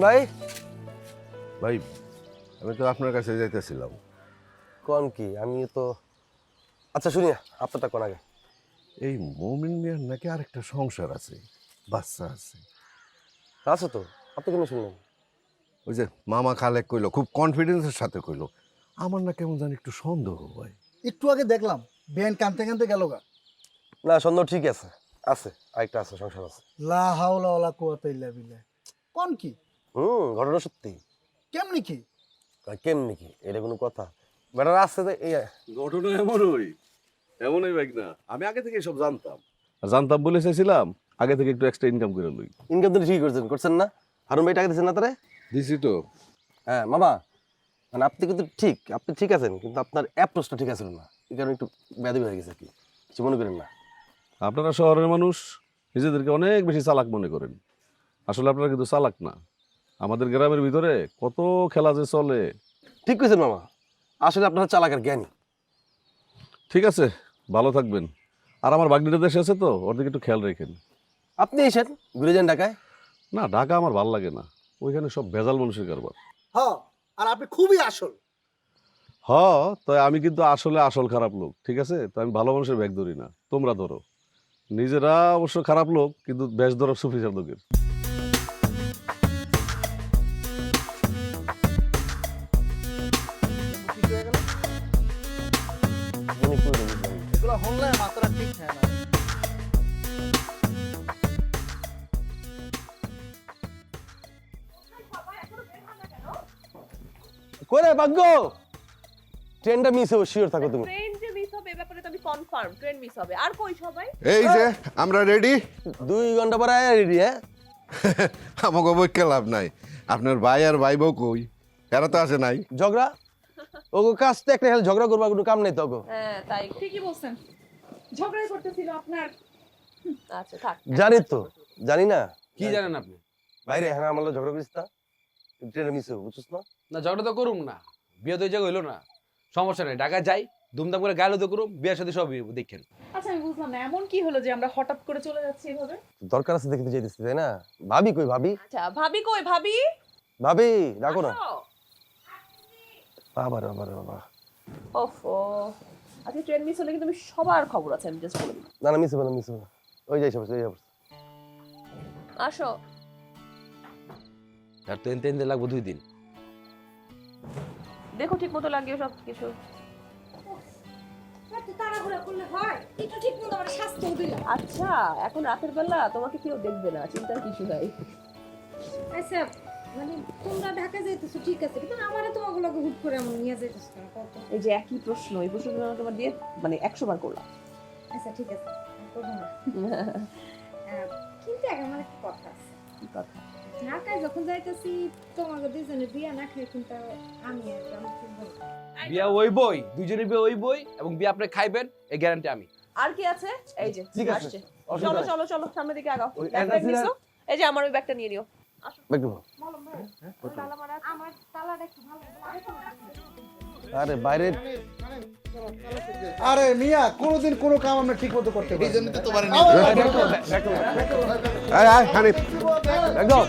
ভাই ভাই আমি তো আপনার কাছে যাইতেছিলাম। কোন কি আমি তো আচ্ছা শুনি আপনারটা কোন আগে। এই মমিন মিয়ার নাকি আরেকটা সংসার আছে, বাচ্চা আছে। আছে তো, আপনি কেন শুনলেন? ওই যে মামা খালেক কইলো, খুব কনফিডেন্সের সাথে কইলো। আমার না কেমন জানি একটু সন্দেহ হয়। একটু আগে দেখলাম বেন কানতে কানতে গেল গা। না সন্দেহ ঠিক আছে, আছে আরেকটা আছে, সংসার আছে। লা হাওলা ওয়ালা কুওয়াতা ইল্লা বিল্লাহ। কোন কি? ঘটনা সত্যি। কেমনি কি? কেমনি কি এটা কোনো কথা? বেটার আছে তো এই ঘটনা এমনই ভাই না, আমি আগে থেকে সব জানতাম। আর জানতাম বলে চাইছিলাম আগে থেকে একটু এক্সট্রা ইনকাম করে লই। ইনকাম তো ঠিক করছেন না? হারুন ভাই টাকা দিচ্ছেন না তারে? দিছি তো। হ্যাঁ মামা, মানে আপনি কিন্তু ঠিক, আপনি ঠিক আছেন, কিন্তু আপনার অ্যাপ্রোচটা ঠিক আছে না, এই কারণে একটু ব্যাধি হয়ে গেছে কি, কিছু মনে করেন না। আপনারা শহরের মানুষ নিজেদেরকে অনেক বেশি চালাক মনে করেন, আসলে আপনারা কিন্তু চালাক না। আমাদের গ্রামের ভিতরে কত খেলা যে চলে। ঠিক কইছেন মামা, আসলে আপনারা চালাকের জ্ঞানী। ঠিক আছে, ভালো থাকবেন। আর আমার বাগনিটা দেশে আছে তো, ওর দিকে একটু খেয়াল রেখেন। আপনি এসেন ঘুরে যান ঢাকায়। না, ঢাকা আমার ভালো লাগে না, ওইখানে সব ভেজাল মানুষের কারবার। হ্যাঁ, আর আপনি খুবই আসল। হ, তাই আমি কিন্তু আসলে আসল খারাপ লোক, ঠিক আছে? তো আমি ভালো মানুষের ব্যাগ ধরি না, তোমরা ধরো। নিজেরা অবশ্য খারাপ লোক, কিন্তু বেশ ধরো সুফিসার লোকের। এগুলো হলে মাত্রা ঠিক থাকে না। করে ভাগ্য ট্রেনটা মিস হবে, শিওর থাকো তুমি। ট্রেন যে মিস হবে এ ব্যাপারে তো আমি কনফার্ম, ট্রেন মিস হবে। আর কই সবাই? এই যে আমরা রেডি। 2 ঘন্টা পরে রেডি। হ্যাঁ আমাকে বইকে লাভ নাই। আপনার ভাই আর ভাই বউ কই? এরা তো আসে নাই। ঝগড়া ওগো কাজ তো একটা, খালি ঝগড়া করবার কোনো কাম নাই তো ওগো। হ্যাঁ তাই। ঠিকই বলছেন, ঝগড়াই করতেছিল আপনার। আচ্ছা থাক। জানি তো, জানি না কি জানেন আপনি? বাইরে হ্যাঁ আমার লগে ঝগড়া করিস না, ট্রেনে মিস হবে, বুঝছিস না? না ঝগড়া তো করুম না, বিয়ে তো ওই জায়গায় হইলো না, সমস্যা নেই, ঢাকায় যাই, ধুমধাম করে গাইলো তো করুম, বিয়ের সাথে সব দেখেন। আচ্ছা আমি বুঝলাম না, এমন কি হলো যে আমরা হঠাৎ করে চলে যাচ্ছি এভাবে? দরকার আছে দেখতে যাইতেছি, তাই না? ভাবি কই ভাবি? আচ্ছা ভাবি কই? ভাবি ভাবি ডাকো না। আসো। বাবা রে বাবা রে বাবা। ওফো, আজকে ট্রেন মিস হলে কিন্তু আমি সবার খবর আছে, আমি জাস্ট বলে দিলাম। না না মিস হবে না, মিস হবে না। ওই যাই সব, ওই যাবো। আসো। আর ট্রেন ট্রেন লাগবো 2 দিন। দেখো ঠিক মতো লাগিও সব কিছু। এত তাড়াহুড়া করলে হয়? একটু ঠিক মতো আমার স্বাস্থ্য দিলা। আচ্ছা এখন রাতের বেলা তোমাকে কেউ দেখবে না, চিন্তার কিছু নাই। আচ্ছা মানে তোমরা ঢাকা যাইতেছো ঠিক আছে, কিন্তু আমারে তোমাকে লগে হুট করে এমন নিয়ে যাইতেছো কেন কত? এই যে একই প্রশ্ন, এই প্রশ্ন তোমার দিয়ে মানে 100 বার করলাম। আচ্ছা ঠিক আছে, করবো না। কিন্তু এখন আমার একটা কথা আছে। কি কথা? ঢাকায় যখন যাইতেছি তোমাকে দুজনে বিয়া না খাই, কিন্তু আমি আর আমার কি বলবো? বিয়া ওই বই, দুইজনে বিয়ে ওই বই, এবং বিয়ে আপনি খাইবেন এই গ্যারান্টি আমি। আর কি আছে? এই যে ঠিক আছে, আসছে। অসুবিধা চলো নাই। চলো চলো সামনের দিকে আগাও। ওই ব্যাগ এক আছে নিছো? না? এই যে আমার ওই ব্যাগটা নিয়ে নিও। দেখো বললাম ভাই, তালা মারা আমার তালাটা একটু ভালো আরে বাইরে আরে মিয়া, কোনোদিন কোনো কাম আমরা ঠিক মতো করতে পারি না। আয় আয় হানিফ। একদম